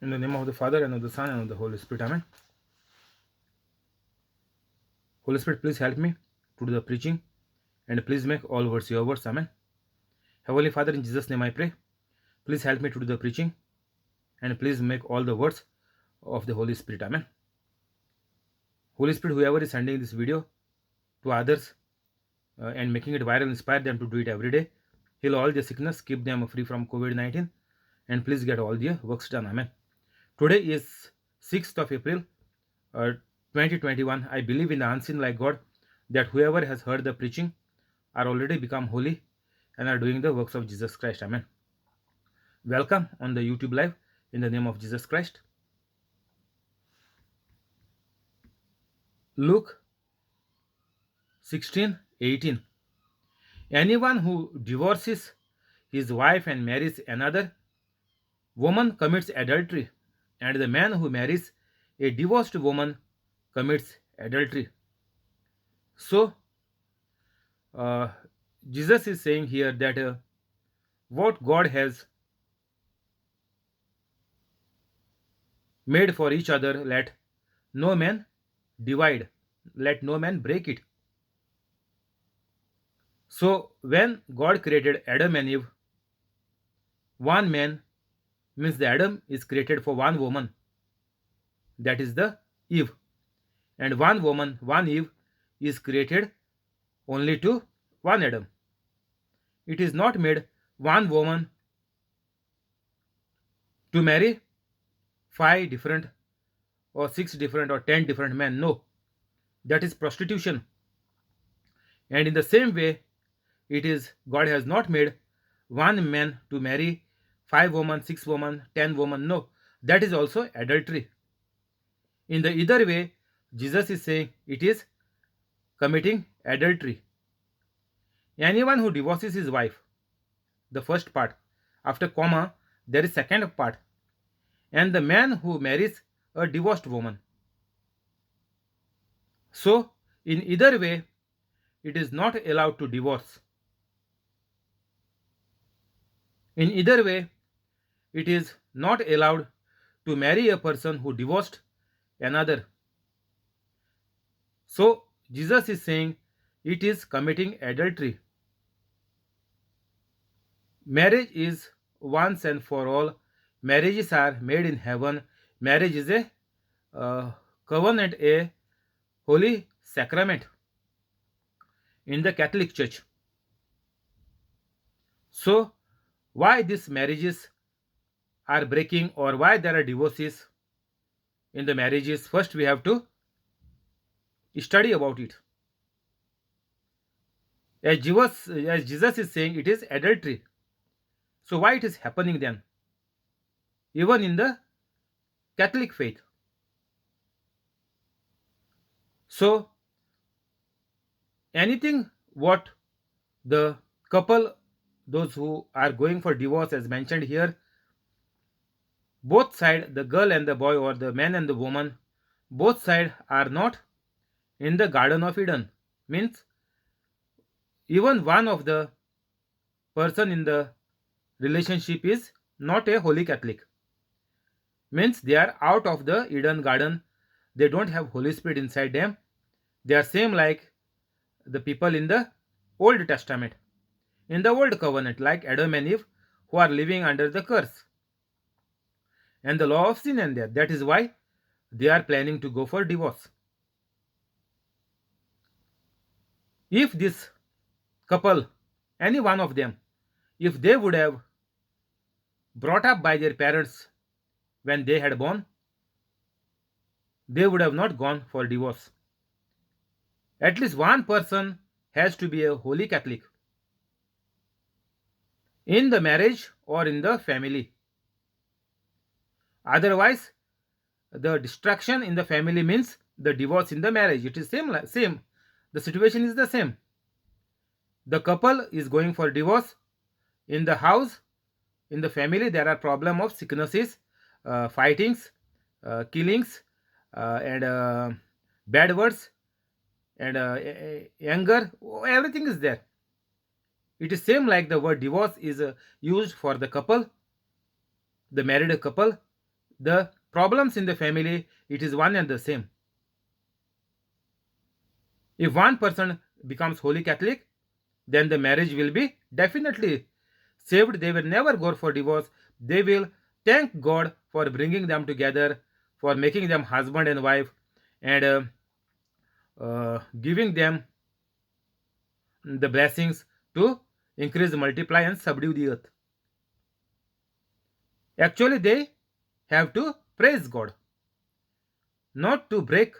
In the name of the Father, and of the Son, and of the Holy Spirit. Amen. Holy Spirit, please help me to do the preaching, and please make all words your words. Amen. Heavenly Father, in Jesus' name I pray. Please help me to do the preaching, and please make all the words of the Holy Spirit. Amen. Holy Spirit, whoever is sending this video to others and making it viral, inspire them to do it every day. Heal all their sickness, keep them free from COVID-19, and please get all their works done. Amen. Today is 6th of April, 2021. I believe in the unseen like God, that whoever has heard the preaching are already become holy and are doing the works of Jesus Christ. Amen. Welcome on the YouTube live in the name of Jesus Christ. Luke 16:18. Anyone who divorces his wife and marries another woman commits adultery, and the man who marries a divorced woman commits adultery. So, uh, Jesus is saying here that what God has made for each other, let no man divide, let no man break it. So, when God created Adam and Eve, one man means the Adam is created for one woman, that is the Eve, and one woman, one Eve, is created only to one Adam. It is not made one woman to marry five different or six different or 10 different men. No, that is prostitution. And in the same way, it is God has not made one man to marry five women, six women, 10 women. No, that is also adultery. In the either way, Jesus is saying it is committing adultery. Anyone who divorces his wife, the first part, after comma, there is second part, and the man who marries a divorced woman. So, in either way, it is not allowed to divorce. In either way, it is not allowed to marry a person who divorced another. So, Jesus is saying it is committing adultery. Marriage is once and for all. Marriages are made in heaven. Marriage is a covenant, a holy sacrament in the Catholic Church. So, why these marriages are breaking or why there are divorces in the marriages? First, we have to study about it. As Jesus is saying, it is adultery. So, why it is happening then? Even in the Catholic faith. So, anything what the couple, those who are going for divorce, as mentioned here, both side, the girl and the boy, or the man and the woman, both side are not in the Garden of Eden. Means even one of the person in the relationship is not a holy Catholic. Means they are out of the Eden garden. They don't have Holy Spirit inside them. They are same like the people in the Old Testament, in the Old Covenant, like Adam and Eve, who are living under the curse and the law of sin and death. That is why they are planning to go for divorce. If this couple, any one of them, if they would have brought up by their parents when they had born, they would have not gone for divorce. At least one person has to be a holy Catholic in the marriage or in the family. Otherwise, the destruction in the family means the divorce in the marriage. It is same. The situation is the same. The couple is going for divorce. In the house, in the family, there are problem of sicknesses, fightings, killings, and bad words, and anger. Everything is there. It is same like the word divorce is used for the couple, the married couple. The problems in the family, it is one and the same. If one person becomes holy Catholic, then the marriage will be definitely saved. They will never go for divorce. They will thank God for bringing them together, for making them husband and wife, and giving them the blessings to increase, multiply, and subdue the earth. Actually, they have to praise God, not to break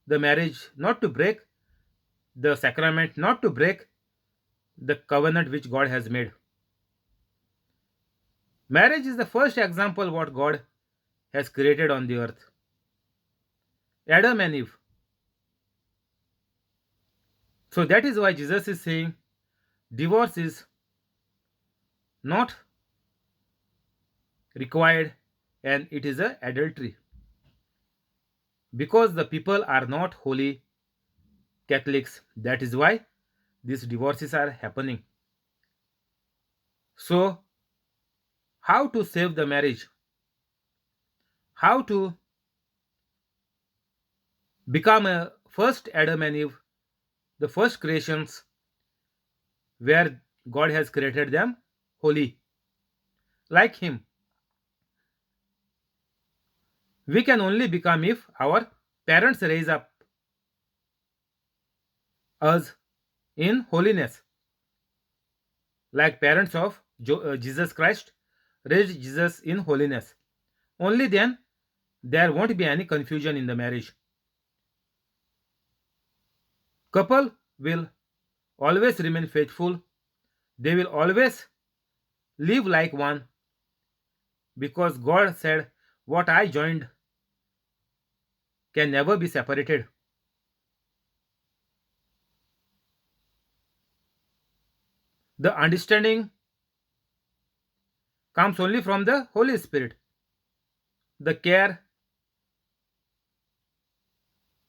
the marriage, not to break the sacrament, not to break the covenant which God has made. Marriage is the first example what God has created on the earth. Adam and Eve. So that is why Jesus is saying divorce is not required and it is a adultery because the people are not holy Catholics. That is why these divorces are happening. So, how to save the marriage? How to become a first Adam and Eve, the first creations where God has created them holy, like Him. We can only become if our parents raise up us in holiness, like parents of Jesus Christ raised Jesus in holiness. Only then there won't be any confusion in the marriage. Couple will always remain faithful. They will always live like one because God said, what I joined can never be separated. The understanding comes only from the Holy Spirit. The care,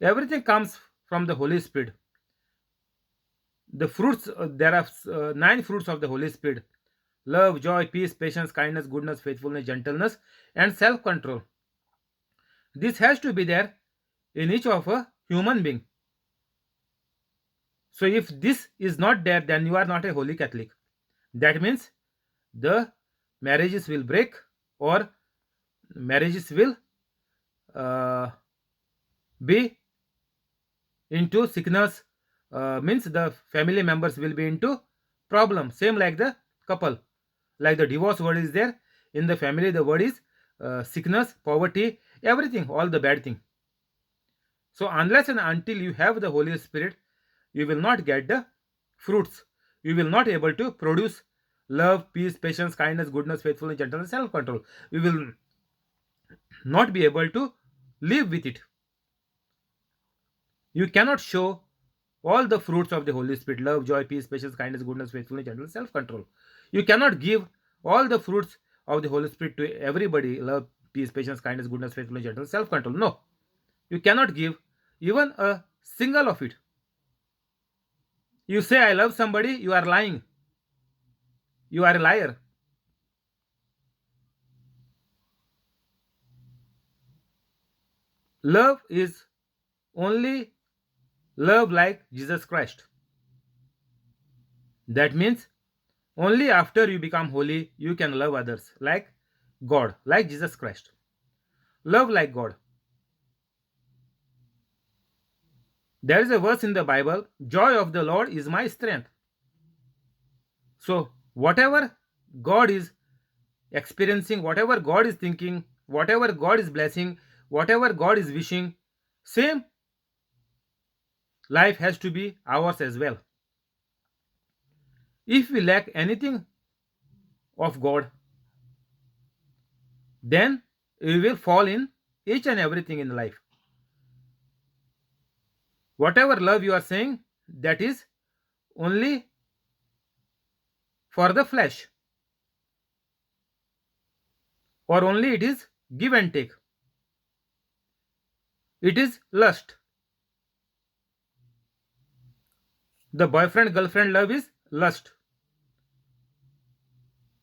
everything comes from the Holy Spirit. The fruits, there are nine fruits of the Holy Spirit: love, joy, peace, patience, kindness, goodness, faithfulness, gentleness, and self control. This has to be there in each of a human being. So, if this is not there, then you are not a holy Catholic. That means the marriages will break or marriages will uh, be into sickness, means the family members will be into problem, same like the couple. Like the divorce word is there in the family, the word is sickness, poverty, everything, all the bad thing. So unless and until you have the Holy Spirit, you will not get the fruits. You will not able to produce love, peace, patience, kindness, goodness, faithfulness, gentleness, self control. You will not be able to live with it. You cannot show all the fruits of the Holy Spirit: love, joy, peace, patience, kindness, goodness, faithfulness, gentleness, self control. You cannot give all the fruits of the Holy Spirit to everybody: love, peace, patience, kindness, goodness, faithfulness, gentleness, self control. No, you cannot give even a single of it. You say, I love somebody, you are lying. You are a liar. Love is only love like Jesus Christ. That means only after you become holy, you can love others like God, like Jesus Christ. Love like God. There is a verse in the Bible: joy of the Lord is my strength. So, whatever God is experiencing, whatever God is thinking, whatever God is blessing, whatever God is wishing, same life has to be ours as well. If we lack anything of God, then we will fall in each and everything in life. Whatever love you are saying, that is only for the flesh, or only it is give and take. It is lust. The boyfriend girlfriend love is lust.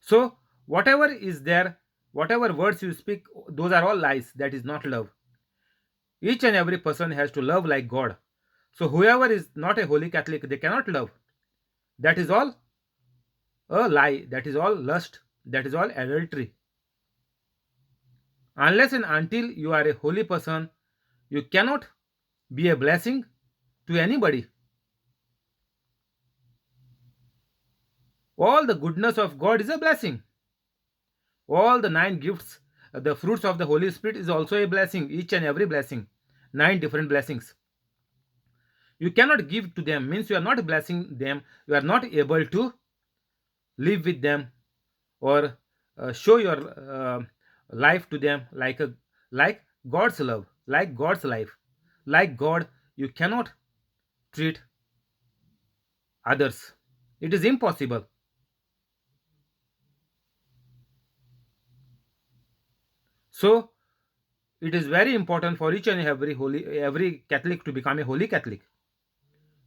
So, whatever is there Whatever words you speak, those are all lies. That is not love. Each and every person has to love like God. So whoever is not a holy Catholic, they cannot love. That is all a lie. That is all lust. That is all adultery. Unless and until you are a holy person, you cannot be a blessing to anybody. All the goodness of God is a blessing. All the nine gifts, the fruits of the Holy Spirit is also a blessing, each and every blessing. Nine different blessings. You cannot give to them, means you are not blessing them, you are not able to live with them or show your life to them like God's love, like God's life. Like God, you cannot treat others. It is impossible. So it is very important for each and every Catholic to become a holy Catholic.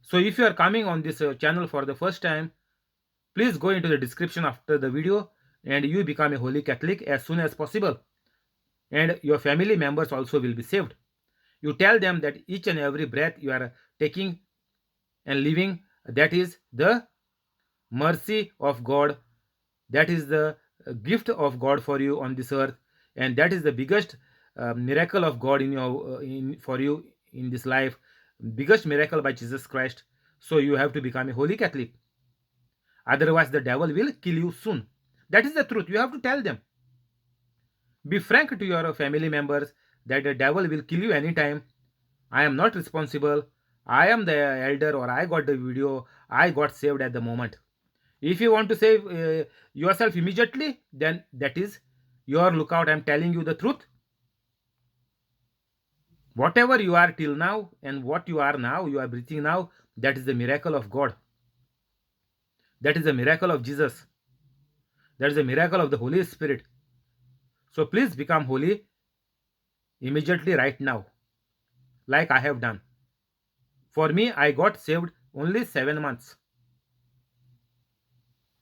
So if you are coming on this channel for the first time, please go into the description after the video and you become a holy Catholic as soon as possible. And your family members also will be saved. You tell them that each and every breath you are taking and living, that is the mercy of God, that is the gift of God for you on this earth, and that is the biggest miracle of God for you in this life, biggest miracle by Jesus Christ. So you have to become a holy Catholic. Otherwise, the devil will kill you soon. That is the truth. You have to tell them. Be frank to your family members that the devil will kill you anytime. I am not responsible. I am the elder, or I got the video. I got saved at the moment. If you want to save yourself immediately, then that is your lookout. I am telling you the truth. Whatever you are till now and what you are now, you are breathing now, that is the miracle of God. That is the miracle of Jesus. That is the miracle of the Holy Spirit. So please become holy immediately right now, like I have done. For me, I got saved only 7 months.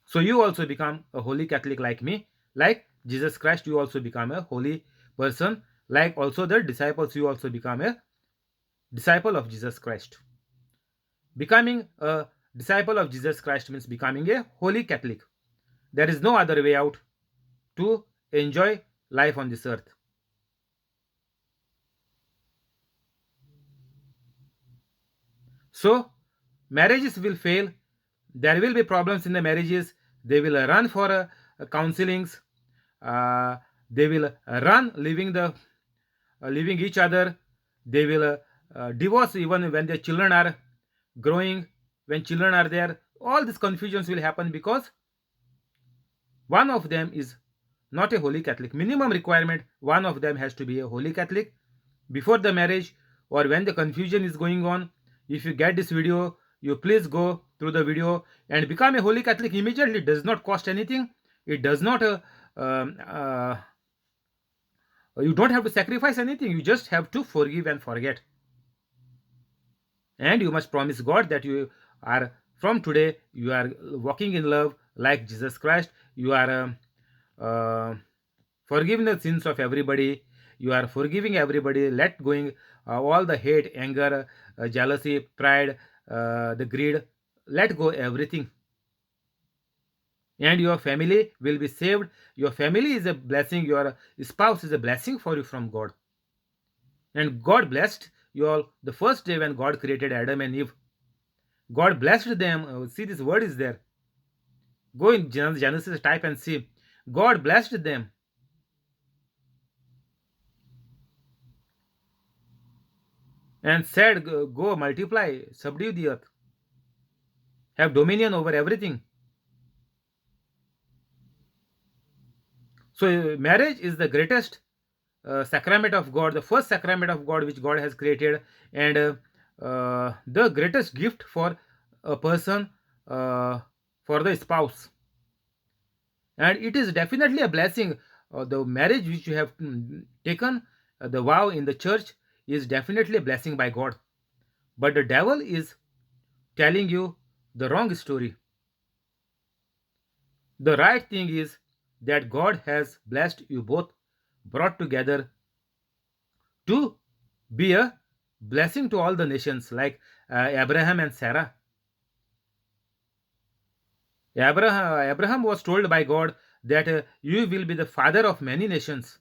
So you also become a holy Catholic like me. Like Jesus Christ, you also become a holy person. Like also the disciples, you also become a disciple of Jesus Christ. Becoming a disciple of Jesus Christ means becoming a holy Catholic. There is no other way out to enjoy life on this earth. So, marriages will fail. There will be problems in the marriages. They will run for counselings. They will run leaving each other. They will divorce even when their children are growing. When children are there, all these confusions will happen because one of them is not a holy Catholic. Minimum requirement, one of them has to be a holy Catholic before the marriage or when the confusion is going on. If you get this video, you please go through the video and become a holy Catholic immediately. It does not cost anything. It does not um, uh, you don't have to sacrifice anything. You just have to forgive and forget. And you must promise God that you are, from today, you are walking in love like Jesus Christ. You are forgiving the sins of everybody. You are forgiving everybody, let going all the hate, anger, jealousy, pride, the greed. Let go everything, and your family will be saved. Your family is a blessing. Your spouse is a blessing for you from God. And God blessed you all the first day when God created Adam and Eve. God blessed them. See, this word is there. Go in Genesis, type and see. God blessed them and said, go multiply, subdue the earth, have dominion over everything. So, marriage is the greatest sacrament of God, the first sacrament of God which God has created, and the greatest gift for a person, for the spouse. And it is definitely a blessing. The marriage which you have taken, the vow in the church, is definitely a blessing by God. But the devil is telling you the wrong story. The right thing is that God has blessed you both, brought together to be a blessing to all the nations, like Abraham and Sarah. Abraham was told by God that you will be the father of many nations.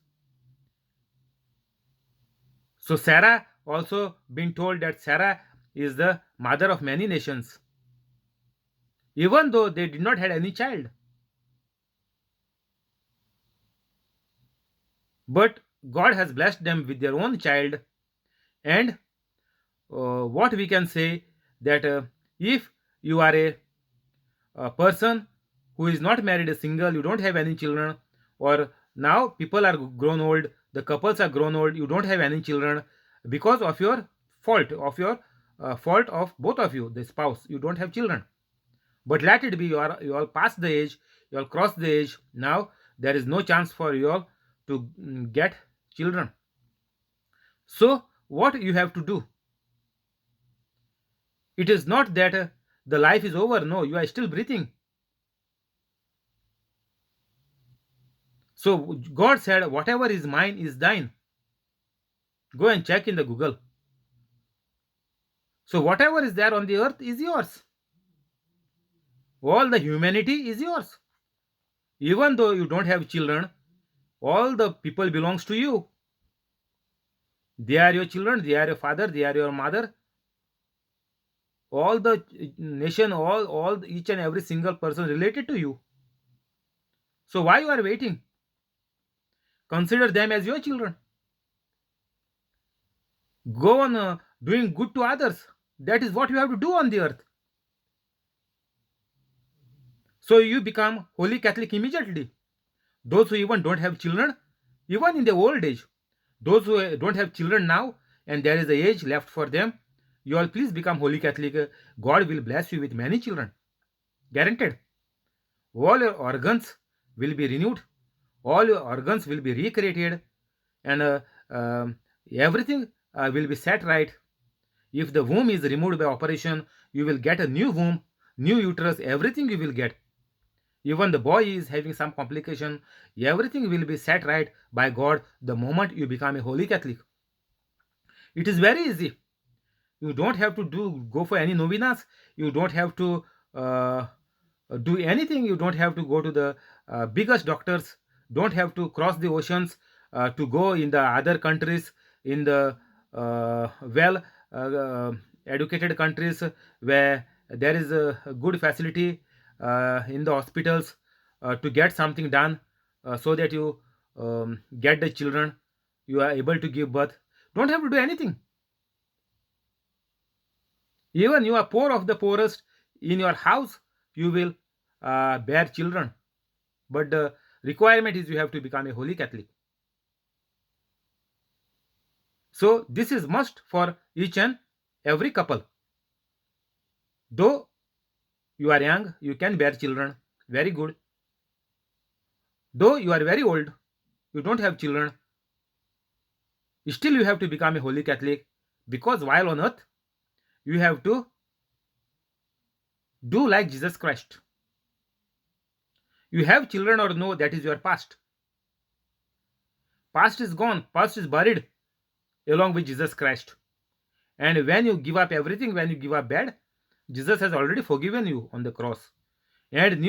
So Sarah also been told that Sarah is the mother of many nations, even though they did not have any child. But God has blessed them with their own child. And what we can say that if you are a person who is not married, a single, you don't have any children, or now people are grown old, the couples are grown old, you don't have any children because of your fault of both of you, the spouse, you don't have children. But let it be, you all past the age, you all crossed the age. Now there is no chance for you all to get children. So what you have to do? It is not that the life is over. No, you are still breathing. So God said, whatever is mine is thine. Go and check in the Google. So whatever is there on the earth is yours. All the humanity is yours. Even though you don't have children, all the people belongs to you. They are your children, they are your father, they are your mother. All the nation, all each and every single person related to you. So why you are waiting? Consider them as your children. Go on doing good to others. That is what you have to do on the earth. So you become holy Catholic immediately. Those who even don't have children, even in the old age, those who don't have children now, and there is a age left for them, you all please become holy Catholic. God will bless you with many children. Guaranteed. All your organs will be renewed. All your organs will be recreated. And everything will be set right. If the womb is removed by operation, you will get a new womb, new uterus, everything you will get. Even the boy is having some complication, everything will be set right by God the moment you become a holy Catholic. It is very easy. You don't have to go for any novenas. You don't have to do anything. You don't have to go to the biggest doctors. Don't have to cross the oceans to go in the other countries, in the well educated countries where there is a good facility in the hospitals to get something done so that you get the children, you are able to give birth. Don't have to do anything. Even you are poor of the poorest, in your house you will bear children. But the requirement is you have to become a holy Catholic. So this is must for each and every couple. Though you are young, you can bear children. Very good. Though you are very old, you don't have children, still you have to become a holy Catholic, because while on earth, you have to do like Jesus Christ. You have children or no, that is your past. Past is gone, past is buried along with Jesus Christ. And when you give up everything, when you give up bad, Jesus has already forgiven you on the cross. And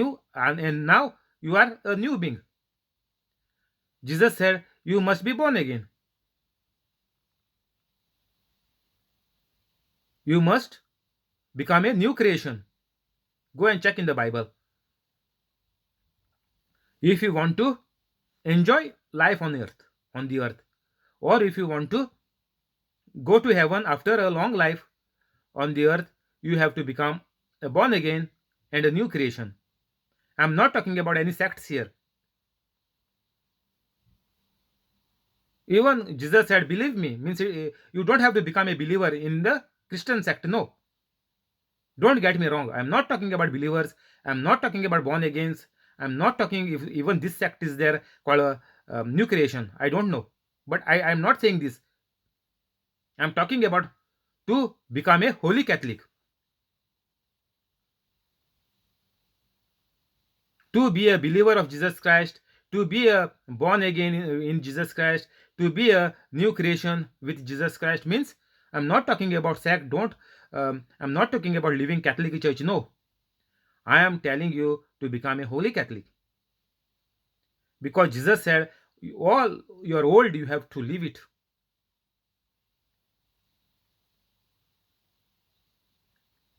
now you are a new being. Jesus said, you must be born again. You must become a new creation. Go and check in the Bible. If you want to enjoy life on the earth, or if you want to go to heaven after a long life on the earth, you have to become a born again and a new creation. I'm not talking about any sects here. Even Jesus said, believe me, means you don't have to become a believer in the Christian sect. No. Don't get me wrong. I'm not talking about believers. I'm not talking about born agains. I'm not talking if even this sect is there called a new creation. I don't know. But I'm not saying this. I'm talking about to become a holy Catholic. To be a believer of Jesus Christ, to be a born again in Jesus Christ, to be a new creation with Jesus Christ means I'm not talking about sect. Don't I'm not talking about living Catholic church. No, I am telling you to become a holy Catholic because Jesus said, "All you're old, you have to live it."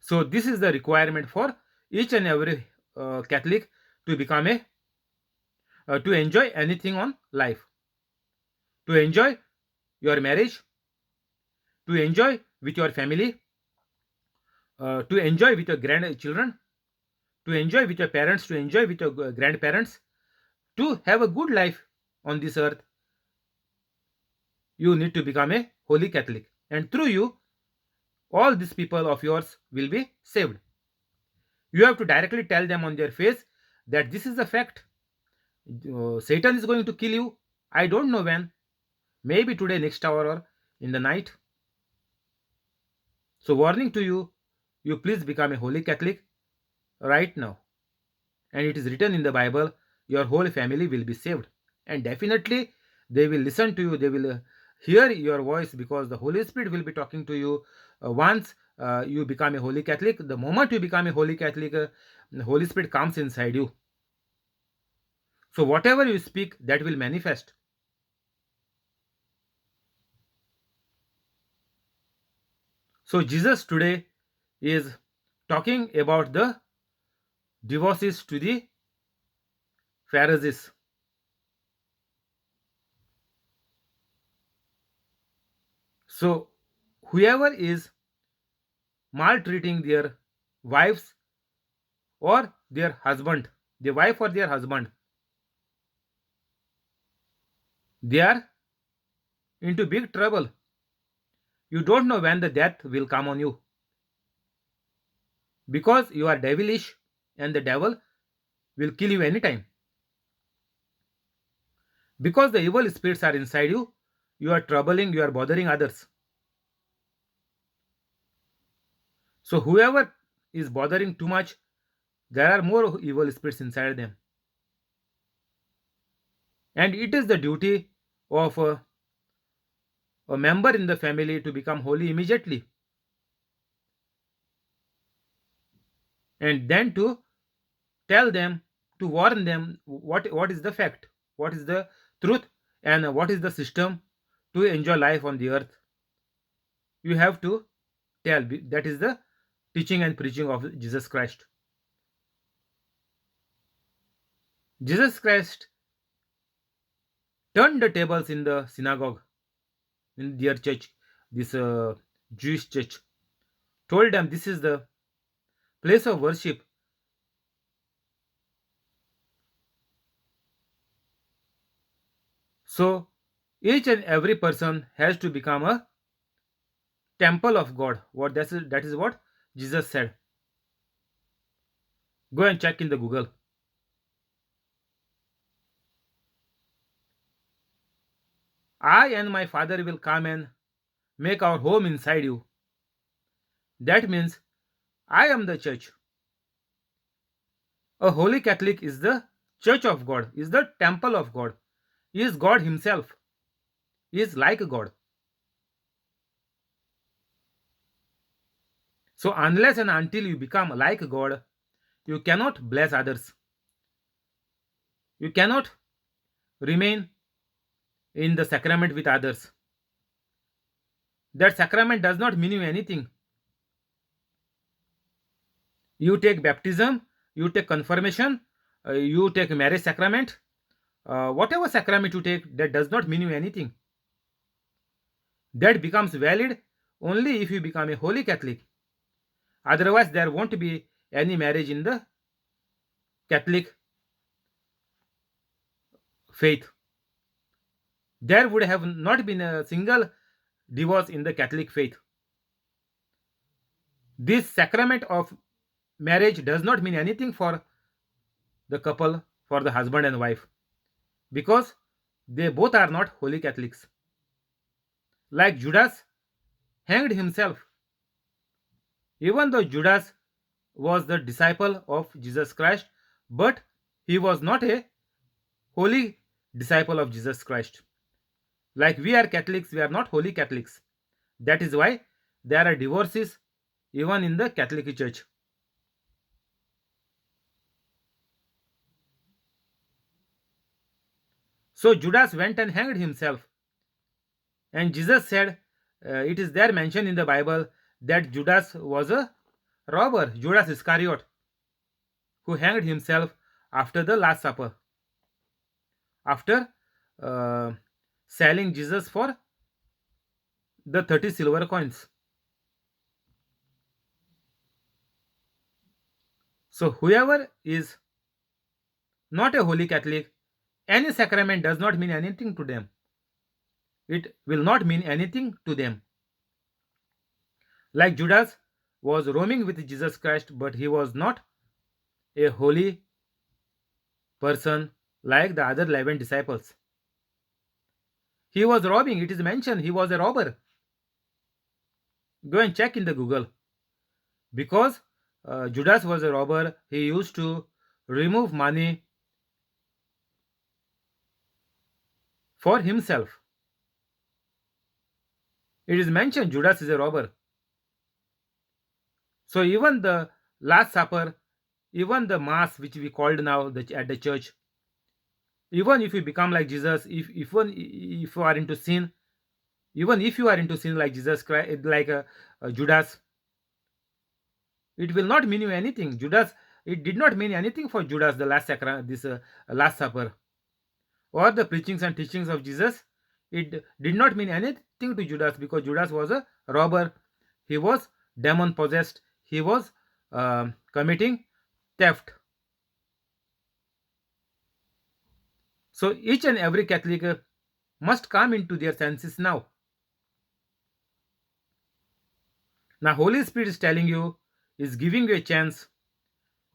So this is the requirement for each and every Catholic to become a to enjoy anything on life, to enjoy your marriage, to enjoy with your family, to enjoy with your grandchildren, to enjoy with your parents, to enjoy with your grandparents, to have a good life on this earth. You need to become a holy Catholic, and through you, all these people of yours will be saved. You have to directly tell them on their face that this is a fact. Satan is going to kill you. I don't know when. Maybe today, next hour, or in the night. So, warning to you, you please become a holy Catholic right now. And it is written in the Bible, your whole family will be saved. And definitely, they will listen to you, they will hear your voice because the Holy Spirit will be talking to you once you become a holy Catholic. The moment you become a holy Catholic, the Holy Spirit comes inside you. So, whatever you speak, that will manifest. So, Jesus today is talking about the divorces to the Pharisees. So, whoever is maltreating their wives or their husband, the wife or their husband, they are into big trouble. You don't know when the death will come on you because you are devilish and the devil will kill you anytime. Because the evil spirits are inside you, you are troubling, you are bothering others. So, whoever is bothering too much, there are more evil spirits inside them. And it is the duty of a member in the family to become holy immediately and then to tell them, to warn them what is the fact, what is the truth, and what is the system to enjoy life on the earth. You have to tell. That is the teaching and preaching of Jesus Christ. Jesus Christ turned the tables in the synagogue, in their church, this Jewish church, told them this is the place of worship. So each and every person has to become a temple of God. That is what Jesus said. Go and check in the Google. I and my Father will come and make our home inside you. That means I am the church. A holy Catholic is the church of God, is the temple of God, is God Himself, is like God. So, unless and until you become like God, you cannot bless others. You cannot remain in the sacrament with others. That sacrament does not mean you anything. You take baptism, you take confirmation, you take marriage sacrament, whatever sacrament you take, that does not mean you anything. That becomes valid only if you become a holy Catholic. Otherwise, there won't be any marriage in the Catholic faith. There would have not been a single divorce in the Catholic faith. This sacrament of marriage does not mean anything for the couple, for the husband and wife, because they both are not holy Catholics. Like Judas hanged himself, even though Judas was the disciple of Jesus Christ, but he was not a holy disciple of Jesus Christ. Like we are Catholics, we are not holy Catholics. That is why there are divorces even in the Catholic Church. So Judas went and hanged himself. And Jesus said, it is there mentioned in the Bible that Judas was a robber, Judas Iscariot, who hanged himself after the Last Supper, after uh, selling Jesus for the 30 silver coins. So, whoever is not a holy Catholic, any sacrament does not mean anything to them. It will not mean anything to them. Like Judas was roaming with Jesus Christ, but he was not a holy person like the other 11 disciples. He was robbing, it is mentioned he was a robber. Go and check in the Google. Because Judas was a robber, he used to remove money for himself. It is mentioned Judas is a robber. So even the Last Supper, even the Mass, which we called now at the church, even if you become like Jesus, if you are into sin, even if you are into sin like Jesus Christ, like Judas, it will not mean you anything. Judas, it did not mean anything for Judas, the this Last Supper, or the preachings and teachings of Jesus. It did not mean anything to Judas because Judas was a robber. He was demon possessed. He was committing theft. So each and every Catholic must come into their senses now. Now, Holy Spirit is telling you, is giving you a chance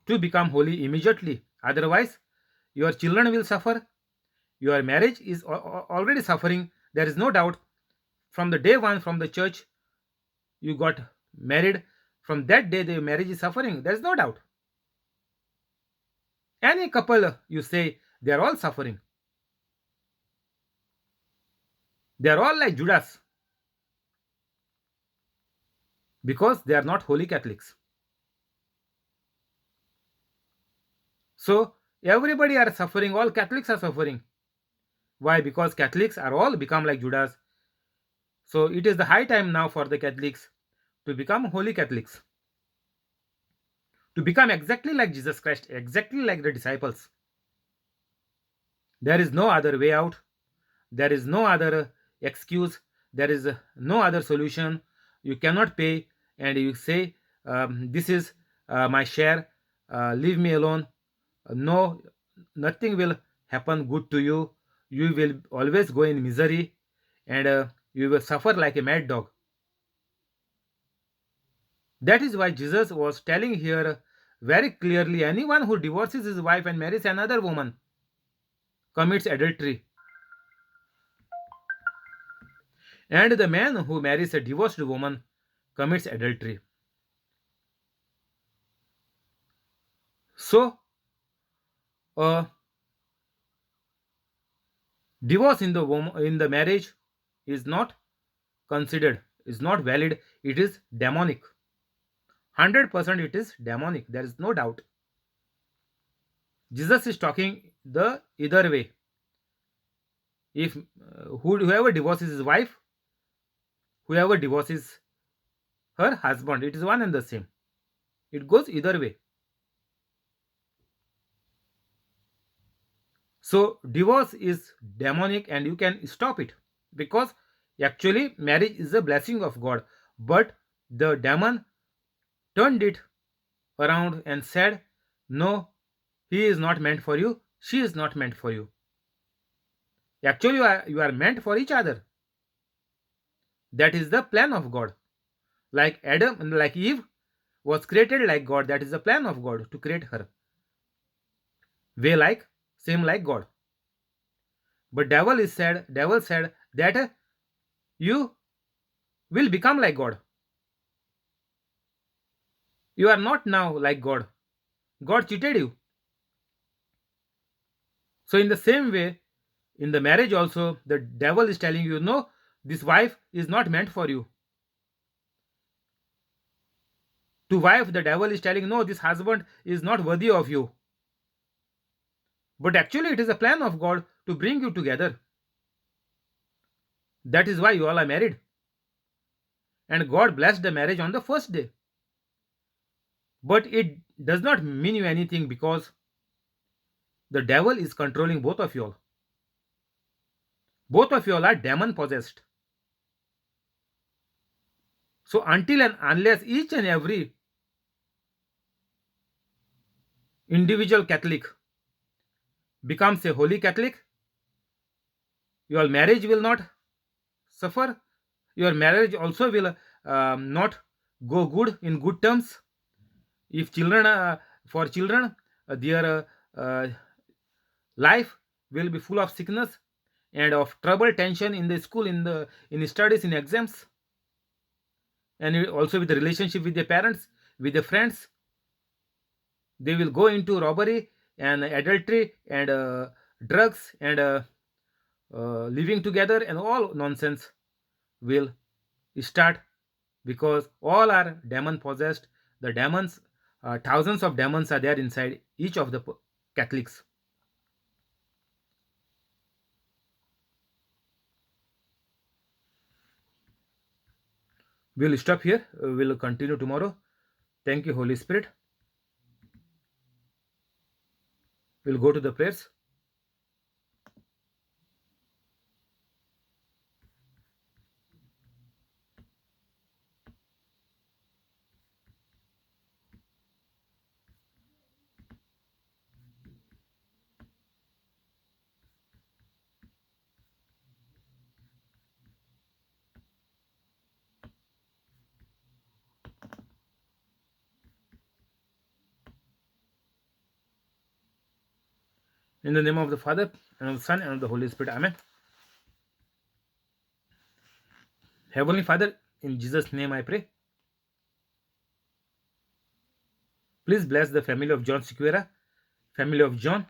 to become holy immediately. Otherwise, your children will suffer. Your marriage is already suffering. There is no doubt. From the day one, from the church, you got married. From that day, the marriage is suffering. There is no doubt. Any couple you say, they are all suffering. They are all like Judas because they are not holy Catholics. So everybody are suffering. All Catholics are suffering. Why? Because Catholics are all become like Judas. So it is the high time now for the Catholics to become holy Catholics, to become exactly like Jesus Christ, exactly like the disciples. There is no other way out. There is no other excuse. There is no other solution. You cannot pay and you say, this is my share, leave me alone. No, nothing will happen good to you. You will always go in misery and you will suffer like a mad dog. That is why Jesus was telling here very clearly, anyone who divorces his wife and marries another woman commits adultery. And the man who marries a divorced woman commits adultery. So, uh, divorce in the marriage is not considered, is not valid. It is demonic. 100% it is demonic. There is no doubt. Jesus is talking the either way. If whoever divorces his wife, whoever divorces her husband, it is one and the same. It goes either way. So divorce is demonic and you can stop it because actually marriage is a blessing of God. But the demon turned it around and said, no, he is not meant for you, she is not meant for you. Actually, you are meant for each other. That is the plan of God. Like Adam, like Eve was created like God. That is the plan of God to create her. Way like, same like God. But devil said that you will become like God. You are not now like God. God cheated you. So in the same way, in the marriage also, the devil is telling you, no, this wife is not meant for you. To wife, the devil is telling, no, this husband is not worthy of you. But actually, it is a plan of God to bring you together. That is why you all are married. And God blessed the marriage on the first day. But it does not mean you anything because the devil is controlling both of you all. Both of you all are demon possessed. So until and unless each and every individual Catholic becomes a holy Catholic, your marriage will not suffer. Your marriage also will not go good in good terms. If children, for children, their life will be full of sickness and of trouble, tension in the school, in studies, in exams, and also with the relationship with their parents, with their friends. They will go into robbery and adultery and drugs and living together, and all nonsense will start because all are demon possessed. The demons, thousands of demons are there inside each of the Catholics. We'll stop here. We'll continue tomorrow. Thank you, Holy Spirit. We'll go to the prayers. In the name of the Father, and of the Son, and of the Holy Spirit. Amen. Heavenly Father, in Jesus' name I pray. Please bless the family of John Sequeira, family of John,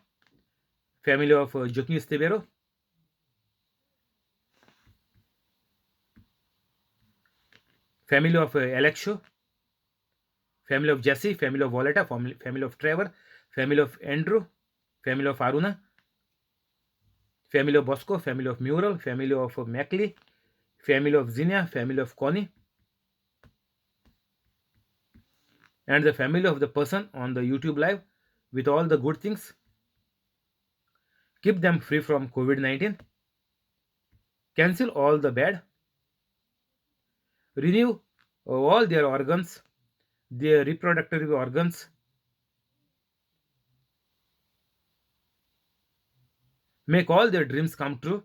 family of Joaquin Estevero, family of Alexio, family of Jesse, family of Violeta, family of Trevor, family of Andrew, family of Aruna, family of Bosco, family of Mural, family of Mackley, family of Zinnia, family of Connie, and the family of the person on the YouTube live with all the good things. Keep them free from COVID-19. Cancel all the bad. Renew all their organs, their reproductive organs. Make all their dreams come true.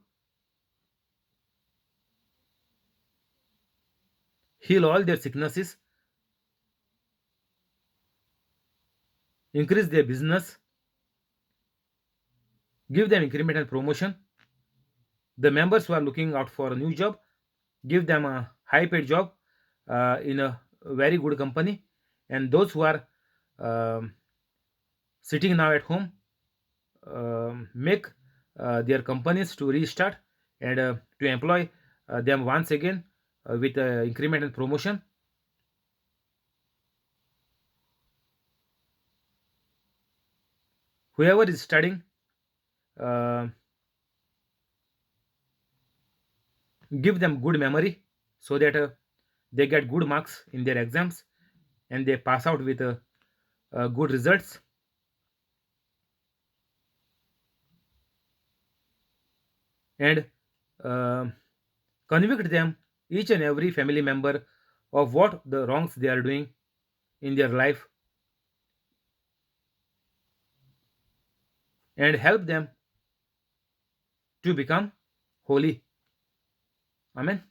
Heal all their sicknesses. Increase their business. Give them increment and promotion. The members who are looking out for a new job, give them a high paid job in a very good company. And those who are um, sitting now at home, make their companies to restart and to employ them once again with increment and promotion. Whoever is studying, uh, give them good memory so that they get good marks in their exams and they pass out with good results. And uh, convict them, each and every family member, of what the wrongs they are doing in their life, and help them to become holy. Amen.